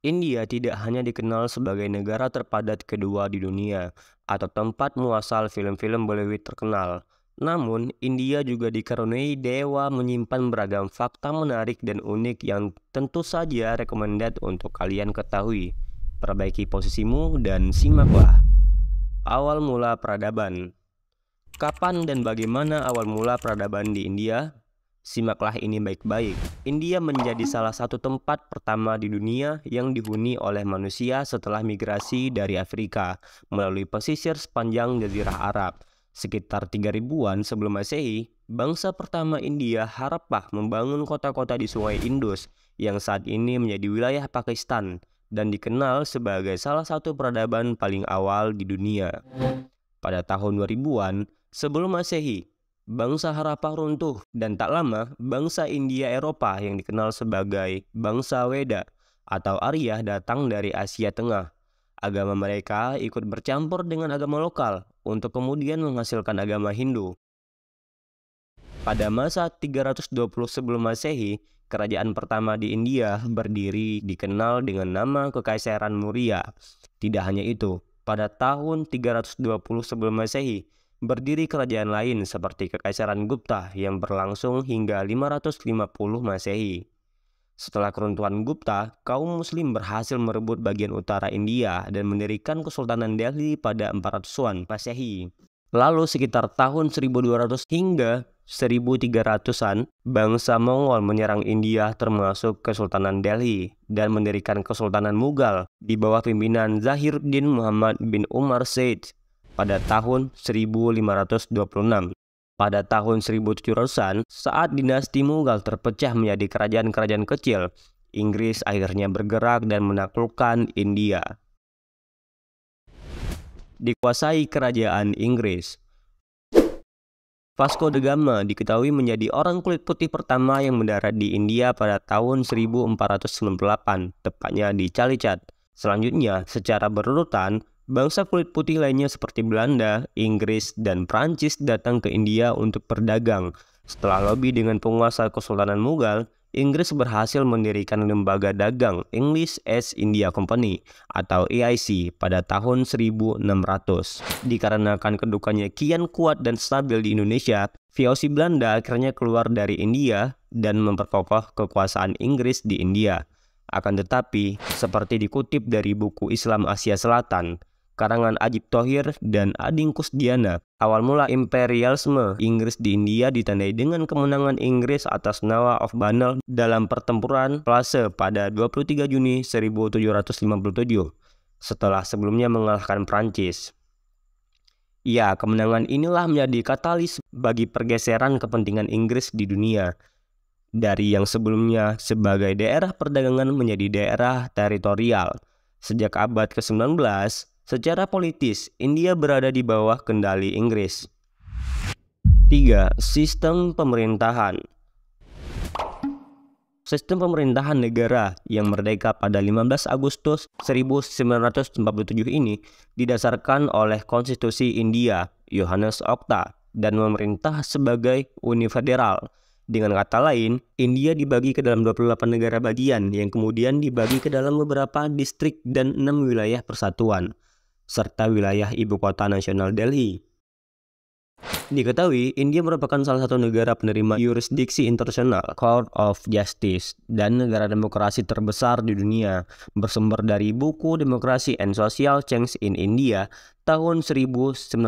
India tidak hanya dikenal sebagai negara terpadat kedua di dunia atau tempat muasal film-film Bollywood terkenal. Namun, India juga dikaruniai dewa menyimpan beragam fakta menarik dan unik yang tentu saja recommended untuk kalian ketahui. Perbaiki posisimu dan simaklah. Awal mula peradaban. Kapan dan bagaimana awal mula peradaban di India? Simaklah ini baik-baik. India menjadi salah satu tempat pertama di dunia yang dihuni oleh manusia setelah migrasi dari Afrika melalui pesisir sepanjang Jazirah Arab. Sekitar 3000-an sebelum Masehi, bangsa pertama India Harappa membangun kota-kota di Sungai Indus yang saat ini menjadi wilayah Pakistan dan dikenal sebagai salah satu peradaban paling awal di dunia. Pada tahun 2000-an sebelum Masehi, bangsa Harappa runtuh dan tak lama bangsa India Eropa yang dikenal sebagai bangsa Weda atau Arya datang dari Asia Tengah. Agama mereka ikut bercampur dengan agama lokal untuk kemudian menghasilkan agama Hindu. Pada masa 320 sebelum Masehi, kerajaan pertama di India berdiri dikenal dengan nama Kekaisaran Maurya. Tidak hanya itu, pada tahun 320 sebelum Masehi, berdiri kerajaan lain seperti Kekaisaran Gupta yang berlangsung hingga 550 Masehi. Setelah keruntuhan Gupta, kaum muslim berhasil merebut bagian utara India dan mendirikan Kesultanan Delhi pada 400-an Masehi. Lalu sekitar tahun 1200 hingga 1300-an, bangsa Mongol menyerang India termasuk Kesultanan Delhi dan mendirikan Kesultanan Mughal di bawah pimpinan Zahiruddin Muhammad bin Umar Said pada tahun 1526. Pada tahun 1700-an, saat dinasti Mughal terpecah menjadi kerajaan-kerajaan kecil, Inggris akhirnya bergerak dan menaklukkan India. Dikuasai kerajaan Inggris. Vasco da Gama diketahui menjadi orang kulit putih pertama yang mendarat di India pada tahun 1498, tepatnya di Calicut. Selanjutnya, secara berurutan, bangsa kulit putih lainnya seperti Belanda, Inggris, dan Prancis datang ke India untuk berdagang. Setelah lobi dengan penguasa Kesultanan Mughal, Inggris berhasil mendirikan lembaga dagang English East India Company atau EIC pada tahun 1600. Dikarenakan kedudukannya kian kuat dan stabil di Indonesia, VOC Belanda akhirnya keluar dari India dan memperkokoh kekuasaan Inggris di India. Akan tetapi, seperti dikutip dari buku Islam Asia Selatan, karangan Ajib Thohir dan Ading Kusdiana, awal mula imperialisme Inggris di India ditandai dengan kemenangan Inggris atas Nawa of Banel dalam pertempuran Plasse pada 23 Juni 1757, setelah sebelumnya mengalahkan Prancis. Ya, kemenangan inilah menjadi katalis bagi pergeseran kepentingan Inggris di dunia. Dari yang sebelumnya sebagai daerah perdagangan menjadi daerah teritorial. Sejak abad ke-19, secara politis, India berada di bawah kendali Inggris. 3. Sistem pemerintahan. Sistem pemerintahan negara yang merdeka pada 15 Agustus 1947 ini didasarkan oleh Konstitusi India, Johannes Okta, dan memerintah sebagai uni federal. Dengan kata lain, India dibagi ke dalam 28 negara bagian yang kemudian dibagi ke dalam beberapa distrik dan 6 wilayah persatuan, serta wilayah ibu kota nasional Delhi. Diketahui, India merupakan salah satu negara penerima yurisdiksi internasional Court of Justice dan negara demokrasi terbesar di dunia, bersumber dari buku Democracy and Social Change in India tahun 1959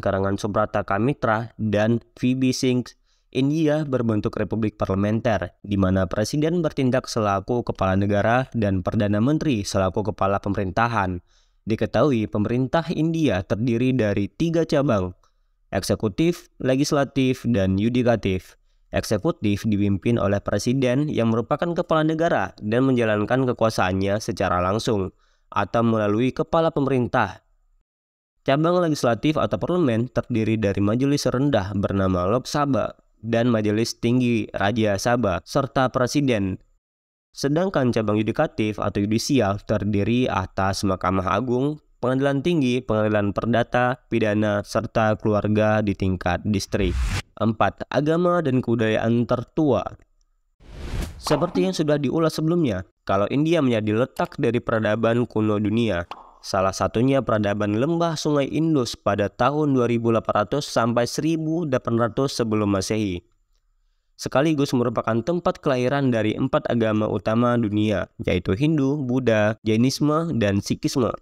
karangan Subrata Kamitra dan V.B. Singh. India berbentuk republik parlementer, di mana presiden bertindak selaku kepala negara dan perdana menteri selaku kepala pemerintahan. Diketahui pemerintah India terdiri dari 3 cabang, eksekutif, legislatif, dan yudikatif. Eksekutif dipimpin oleh presiden yang merupakan kepala negara dan menjalankan kekuasaannya secara langsung atau melalui kepala pemerintah. Cabang legislatif atau parlemen terdiri dari majelis rendah bernama Lok Sabha dan majelis tinggi Raja Sabha serta presiden. Sedangkan cabang yudikatif atau yudisial terdiri atas Mahkamah Agung, Pengadilan Tinggi, Pengadilan Perdata, Pidana, serta keluarga di tingkat distrik. 4. Agama dan kebudayaan tertua. Seperti yang sudah diulas sebelumnya, kalau India menjadi letak dari peradaban kuno dunia, salah satunya peradaban lembah Sungai Indus pada tahun 2800 sampai 1800 sebelum Masehi. Sekaligus merupakan tempat kelahiran dari 4 agama utama dunia, yaitu Hindu, Buddha, Jainisme, dan Sikhisme.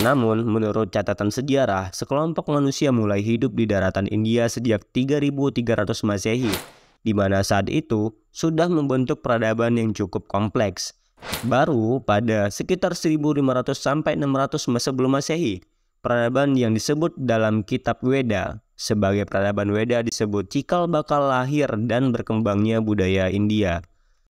Namun, menurut catatan sejarah, sekelompok manusia mulai hidup di daratan India sejak 3300 Masehi, di mana saat itu sudah membentuk peradaban yang cukup kompleks. Baru pada sekitar 1500 sampai 600 sebelum Masehi, peradaban yang disebut dalam kitab Weda sebagai peradaban Weda disebut cikal bakal lahir dan berkembangnya budaya India.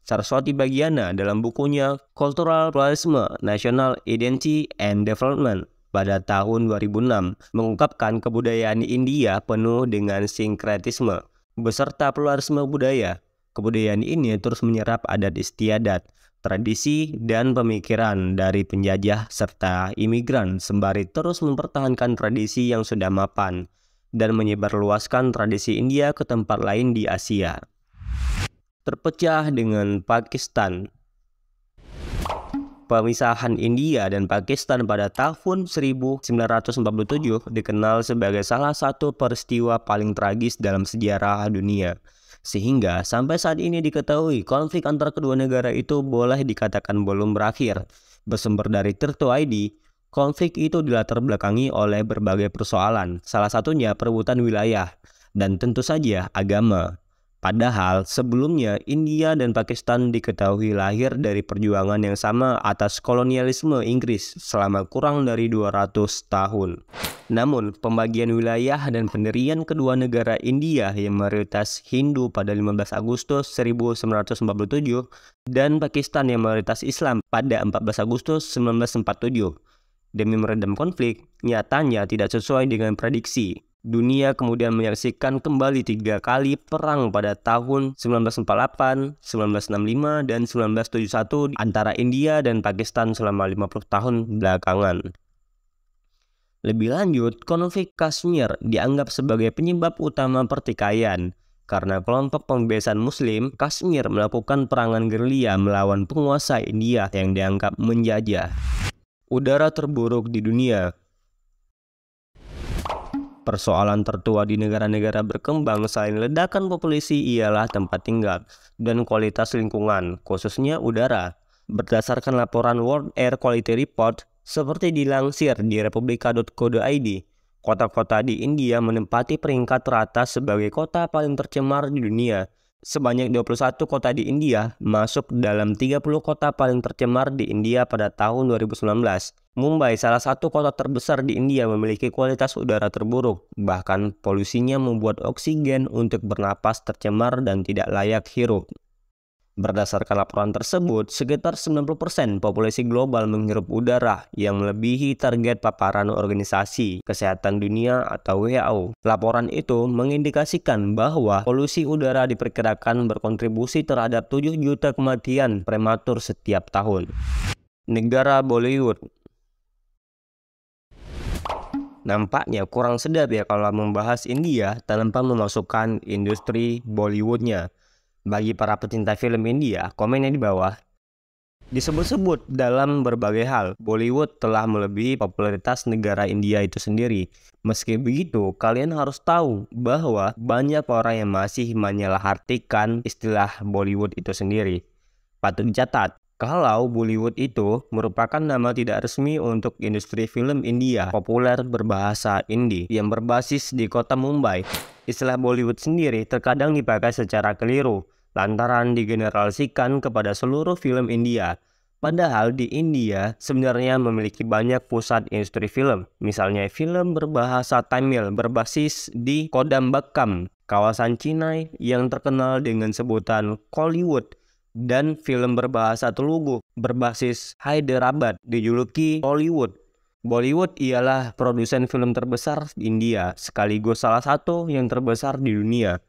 Saraswati Bagiana dalam bukunya Cultural Pluralism, National Identity and Development pada tahun 2006 mengungkapkan kebudayaan India penuh dengan sinkretisme beserta pluralisme budaya. Kebudayaan ini terus menyerap adat istiadat, tradisi, dan pemikiran dari penjajah serta imigran sembari terus mempertahankan tradisi yang sudah mapan dan menyebarluaskan tradisi India ke tempat lain di Asia. Terpecah dengan Pakistan. Pemisahan India dan Pakistan pada tahun 1947 dikenal sebagai salah satu peristiwa paling tragis dalam sejarah dunia. Sehingga sampai saat ini diketahui konflik antara kedua negara itu boleh dikatakan belum berakhir. Bersumber dari Tirto.id, konflik itu dilatar belakangi oleh berbagai persoalan, salah satunya perebutan wilayah, dan tentu saja agama. Padahal sebelumnya India dan Pakistan diketahui lahir dari perjuangan yang sama atas kolonialisme Inggris selama kurang dari 200 tahun. Namun pembagian wilayah dan pendirian kedua negara India yang mayoritas Hindu pada 15 Agustus 1947 dan Pakistan yang mayoritas Islam pada 14 Agustus 1947 demi meredam konflik nyatanya tidak sesuai dengan prediksi. Dunia kemudian menyaksikan kembali 3 kali perang pada tahun 1948, 1965, dan 1971 antara India dan Pakistan selama 50 tahun belakangan. Lebih lanjut, konflik Kashmir dianggap sebagai penyebab utama pertikaian karena kelompok pembebasan Muslim Kashmir melakukan perangan gerilya melawan penguasa India yang dianggap menjajah. Udara terburuk di dunia. Persoalan tertua di negara-negara berkembang selain ledakan populasi ialah tempat tinggal dan kualitas lingkungan, khususnya udara. Berdasarkan laporan World Air Quality Report, seperti dilansir di republika.co.id, kota-kota di India menempati peringkat teratas sebagai kota paling tercemar di dunia. Sebanyak 21 kota di India masuk dalam 30 kota paling tercemar di India pada tahun 2019. Mumbai, salah satu kota terbesar di India, memiliki kualitas udara terburuk. Bahkan polusinya membuat oksigen untuk bernapas tercemar dan tidak layak hirup. Berdasarkan laporan tersebut, sekitar 90% populasi global menghirup udara yang melebihi target paparan Organisasi Kesehatan Dunia atau WHO. Laporan itu mengindikasikan bahwa polusi udara diperkirakan berkontribusi terhadap 7 juta kematian prematur setiap tahun. Negara Bollywood. Nampaknya kurang sedap ya kalau membahas India tanpa memasukkan industri Bollywoodnya. Bagi para pecinta film India, komennya di bawah. Disebut-sebut dalam berbagai hal, Bollywood telah melebihi popularitas negara India itu sendiri. Meski begitu, kalian harus tahu bahwa banyak orang yang masih menyalahartikan istilah Bollywood itu sendiri. Patut dicatat, kalau Bollywood itu merupakan nama tidak resmi untuk industri film India populer berbahasa Hindi yang berbasis di kota Mumbai. Istilah Bollywood sendiri terkadang dipakai secara keliru lantaran digeneralisasikan kepada seluruh film India. Padahal di India sebenarnya memiliki banyak pusat industri film. Misalnya film berbahasa Tamil berbasis di Kodambakkam, kawasan Chennai yang terkenal dengan sebutan Kollywood, dan film berbahasa Telugu berbasis Hyderabad dijuluki Bollywood. Bollywood ialah produsen film terbesar di India, sekaligus salah satu yang terbesar di dunia.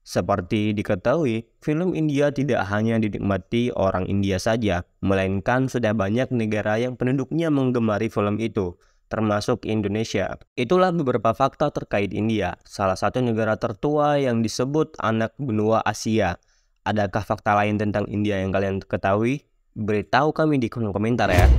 Seperti diketahui, film India tidak hanya dinikmati orang India saja, melainkan sudah banyak negara yang penduduknya menggemari film itu, termasuk Indonesia. Itulah beberapa fakta terkait India, salah satu negara tertua yang disebut anak benua Asia. Adakah fakta lain tentang India yang kalian ketahui? Beritahu kami di kolom komentar ya.